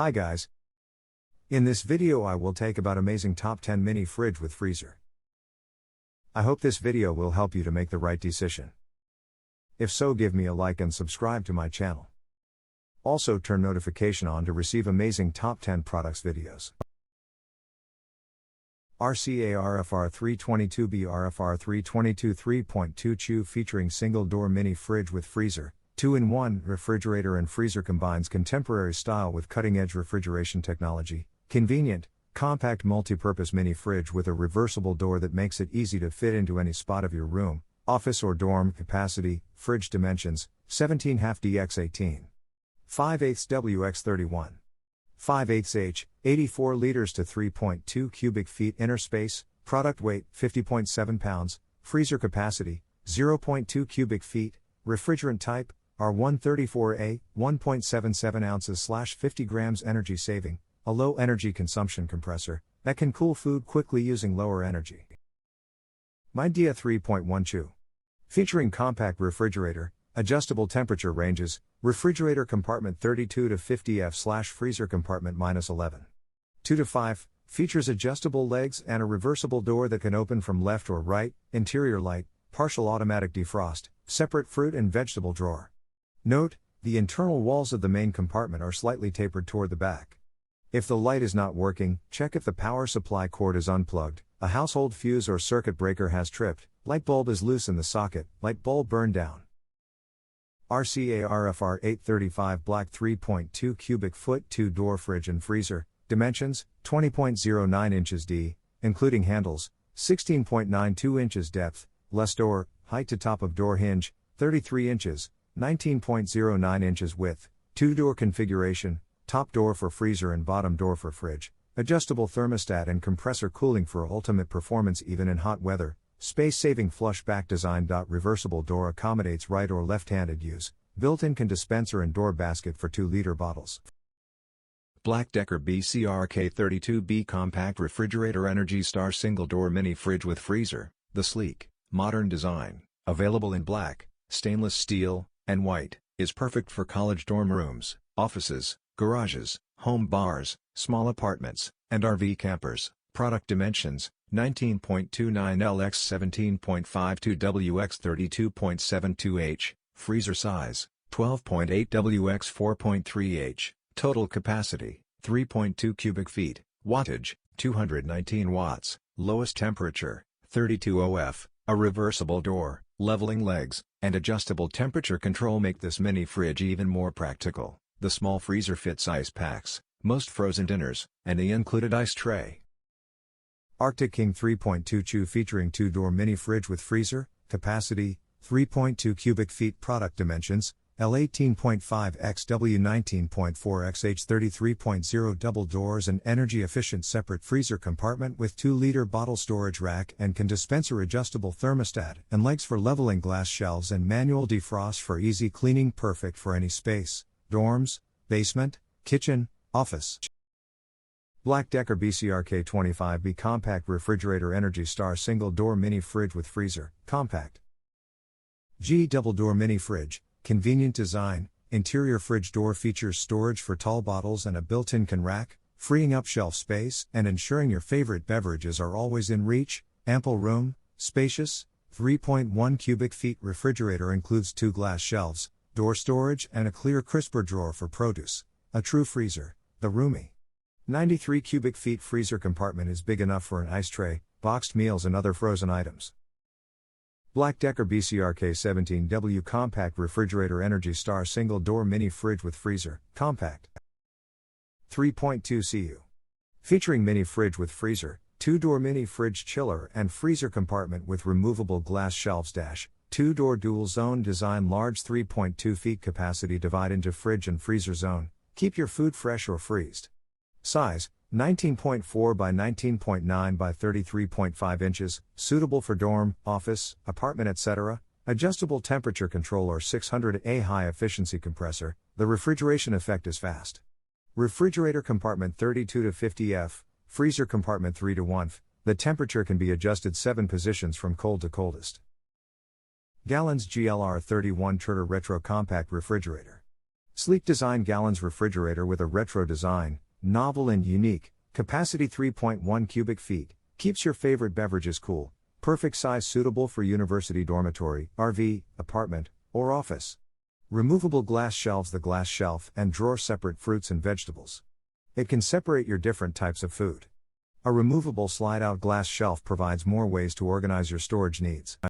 Hi guys. In this video I will take about amazing top 10 mini fridge with freezer. I hope this video will help you to make the right decision. If so, give me a like and subscribe to my channel. Also turn notification on to receive amazing top 10 products videos. RCA-RFR 322B RFR 322 3.2 Chew featuring single door mini fridge with freezer. 2-in-1 refrigerator and freezer combines contemporary style with cutting-edge refrigeration technology. Convenient, compact multi-purpose mini fridge with a reversible door that makes it easy to fit into any spot of your room, office or dorm. Capacity, fridge dimensions, 17.5 x 18. 5/8 WX 31. 5/8 H, 84 liters to 3.2 cubic feet inner space, product weight, 50.7 pounds, freezer capacity, 0.2 cubic feet, refrigerant type, R134A, 1.77 ounces / 50 grams energy saving, a low energy consumption compressor, that can cool food quickly using lower energy. Midea 3.1 Chew. Featuring compact refrigerator, adjustable temperature ranges, refrigerator compartment 32 to 50 F / freezer compartment -11. 2 to 5, features adjustable legs and a reversible door that can open from left or right, interior light, partial automatic defrost, separate fruit and vegetable drawer. Note, the internal walls of the main compartment are slightly tapered toward the back. If the light is not working, check if the power supply cord is unplugged, a household fuse or circuit breaker has tripped, light bulb is loose in the socket, light bulb burned down. RCA-RFR 835 Black 3.2 cubic foot 2-door fridge and freezer, dimensions, 20.09 inches D, including handles, 16.92 inches depth, less door, height to top of door hinge, 33 inches, 19.09 inches width, 2-door configuration, top door for freezer and bottom door for fridge, adjustable thermostat and compressor cooling for ultimate performance even in hot weather, space-saving flush back design. Reversible door accommodates right or left-handed use, built-in can dispenser and door basket for 2-liter bottles. Black Decker BCRK32B Compact Refrigerator Energy Star Single Door Mini Fridge with Freezer, the sleek, modern design, available in black, stainless steel, and white, is perfect for college dorm rooms, offices, garages, home bars, small apartments, and RV campers. Product dimensions, 19.29 L x 17.52 W x 32.72 H, freezer size, 12.8 W x 4.3 H, total capacity, 3.2 cubic feet, wattage, 219 watts, lowest temperature, 32 OF, a reversible door, leveling legs, and adjustable temperature control make this mini fridge even more practical. The small freezer fits ice packs, most frozen dinners, and the included ice tray. Arctic King 3.2 Chew featuring 2-door mini fridge with freezer, capacity, 3.2 cubic feet. Product dimensions, L 18.5 x W 19.4 x H 33.0 double doors and energy efficient separate freezer compartment with 2-liter bottle storage rack and can dispenser adjustable thermostat and legs for leveling glass shelves and manual defrost for easy cleaning. Perfect for any space, dorms, basement, kitchen, office. Black Decker BCRK25B Compact Refrigerator Energy Star Single Door Mini Fridge with Freezer, Compact. G Double Door Mini Fridge, convenient design, interior fridge door features storage for tall bottles and a built-in can rack, freeing up shelf space and ensuring your favorite beverages are always in reach. Ample room, spacious, 3.1 cubic feet. Refrigerator includes 2 glass shelves, door storage and a clear crisper drawer for produce. A true freezer, the roomy 93 cubic feet freezer compartment is big enough for an ice tray, boxed meals and other frozen items. Black Decker BCRK17W Compact Refrigerator Energy Star Single Door Mini Fridge with Freezer, Compact. 3.2 CU. Featuring mini fridge with freezer, 2-door mini fridge chiller and freezer compartment with removable glass shelves. 2-door dual zone design. Large 3.2 feet capacity. Divide into fridge and freezer zone, keep your food fresh or freezed. Size, 19.4 by 19.9 by 33.5 inches, suitable for dorm, office, apartment etc. Adjustable temperature control or 600A high efficiency compressor, the refrigeration effect is fast. Refrigerator compartment 32 to 50 F, freezer compartment 3 to 1 F, the temperature can be adjusted 7 positions from cold to coldest. Galanz GLR 31 Turner Retro Compact Refrigerator. Sleek design Galanz refrigerator with a retro design, novel and unique, capacity 3.1 cubic feet, keeps your favorite beverages cool, perfect size suitable for university dormitory, RV, apartment, or office. Removable glass shelves. The glass shelf and drawer separate fruits and vegetables. It can separate your different types of food. A removable slide-out glass shelf provides more ways to organize your storage needs.